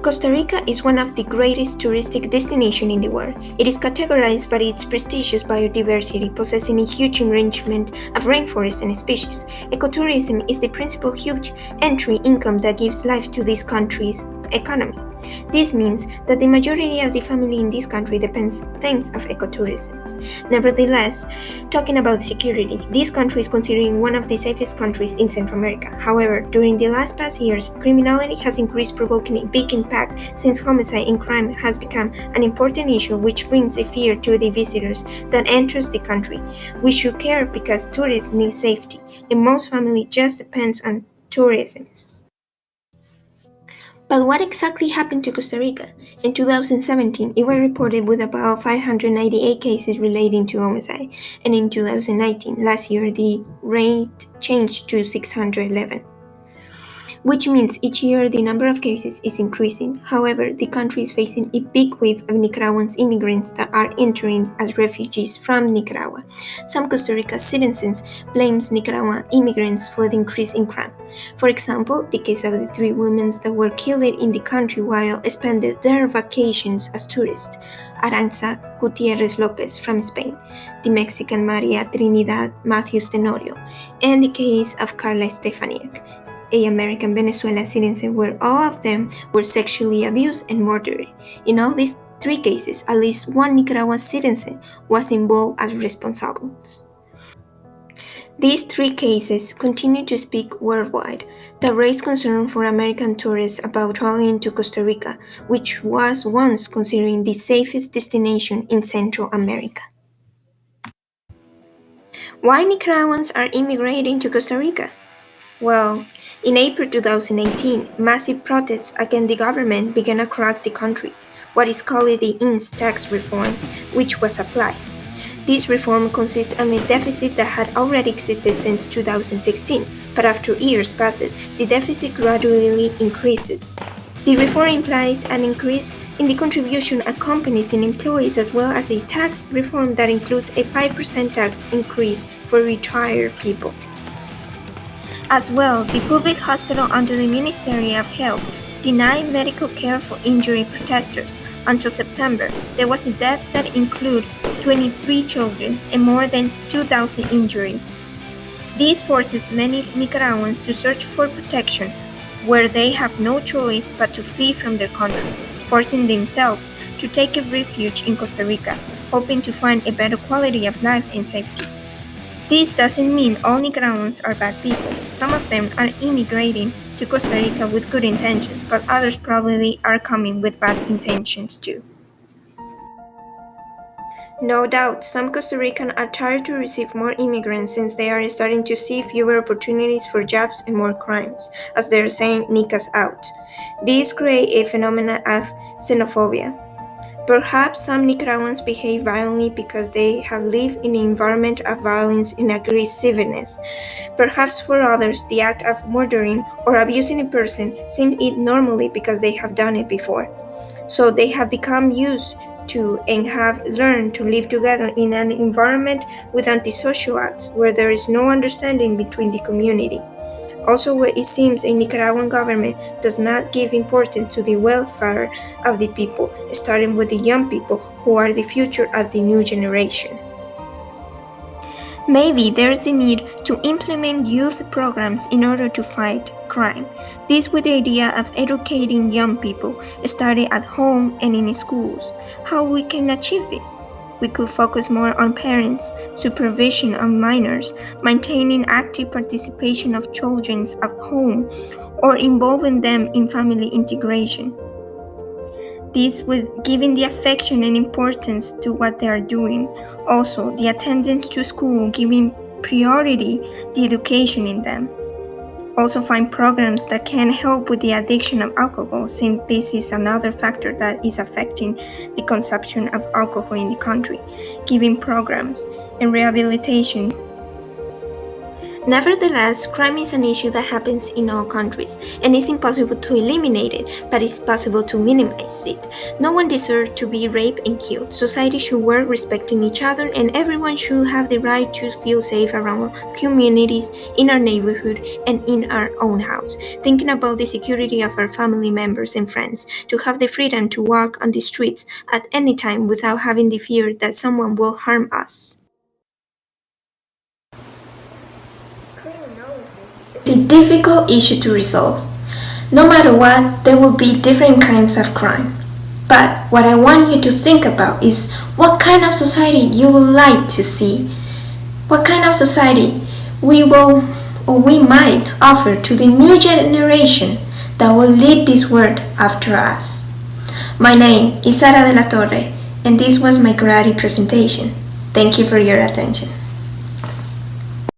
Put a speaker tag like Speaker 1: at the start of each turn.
Speaker 1: Costa Rica is one of the greatest touristic destinations in the world. It is categorized by its prestigious biodiversity, possessing a huge arrangement of rainforests and species. Ecotourism is the principal huge entry income that gives life to this country's economy. This means that the majority of the family in this country depends thanks of ecotourism. Nevertheless, talking about security, this country is considered one of the safest countries in Central America. However, during the last past years, criminality has increased, provoking a big impact since homicide and crime has become an important issue, which brings a fear to the visitors that enters the country. We should care because tourists need safety, and most family just depends on tourism. But what exactly happened to Costa Rica? In 2017, it was reported with about 598 cases relating to homicide, and in 2019, last year, the rate changed to 611, which means each year the number of cases is increasing. However, the country is facing a big wave of Nicaraguan immigrants that are entering as refugees from Nicaragua. Some Costa Rica citizens blame Nicaraguan immigrants for the increase in crime. For example, the case of the three women that were killed in the country while spending their vacations as tourists. Aranza Gutierrez Lopez from Spain, the Mexican Maria Trinidad Matthews Tenorio, and the case of Carla Stefaniak, a American Venezuelan citizen where all of them were sexually abused and murdered. In all these three cases, at least one Nicaraguan citizen was involved as responsibles. These three cases continue to speak worldwide that raise concern for American tourists about traveling to Costa Rica, which was once considered the safest destination in Central America. Why Nicaraguans are immigrating to Costa Rica? Well, in April 2018, massive protests against the government began across the country, what is called the INS tax reform, which was applied. This reform consists of a deficit that had already existed since 2016, but after years passed, the deficit gradually increased. The reform implies an increase in the contribution of companies and employees, as well as a tax reform that includes a 5% tax increase for retired people. As well, the public hospital under the Ministry of Health denied medical care for injured protesters. Until September, there was a death that included 23 children and more than 2,000 injured. This forces many Nicaraguans to search for protection where they have no choice but to flee from their country, forcing themselves to take a refuge in Costa Rica, hoping to find a better quality of life and safety. This doesn't mean all Nicaraguans are bad people. Some of them are immigrating to Costa Rica with good intentions, but others probably are coming with bad intentions too. No doubt, some Costa Ricans are tired to receive more immigrants since they are starting to see fewer opportunities for jobs and more crimes, as they're saying Nicas out. This creates a phenomenon of xenophobia. Perhaps some Nicaraguans behave violently because they have lived in an environment of violence and aggressiveness. Perhaps for others, the act of murdering or abusing a person seems it normally because they have done it before. So they have become used to and have learned to live together in an environment with antisocial acts where there is no understanding between the community. Also, where it seems a Nicaraguan government does not give importance to the welfare of the people, starting with the young people who are the future of the new generation. Maybe there's the need to implement youth programs in order to fight crime. This with the idea of educating young people, starting at home and in schools. How we can achieve this? We could focus more on parents, supervision of minors, maintaining active participation of children at home, or involving them in family integration. This with giving the affection and importance to what they are doing. Also, the attendance to school, giving priority the education in them. Also find programs that can help with the addiction of alcohol, since this is another factor that is affecting the consumption of alcohol in the country. Giving programs and rehabilitation. Nevertheless, crime is an issue that happens in all countries, and it's impossible to eliminate it, but it's possible to minimize it. No one deserves to be raped and killed. Society should work respecting each other, and everyone should have the right to feel safe around communities, in our neighborhood, and in our own house. Thinking about the security of our family members and friends, to have the freedom to walk on the streets at any time without having the fear that someone will harm us. It's a difficult issue to resolve. No matter what, there will be different kinds of crime. But what I want you to think about is what kind of society you would like to see. What kind of society we will or we might offer to the new generation that will lead this world after us. My name is Sara de la Torre, and this was my karate presentation. Thank you for your attention.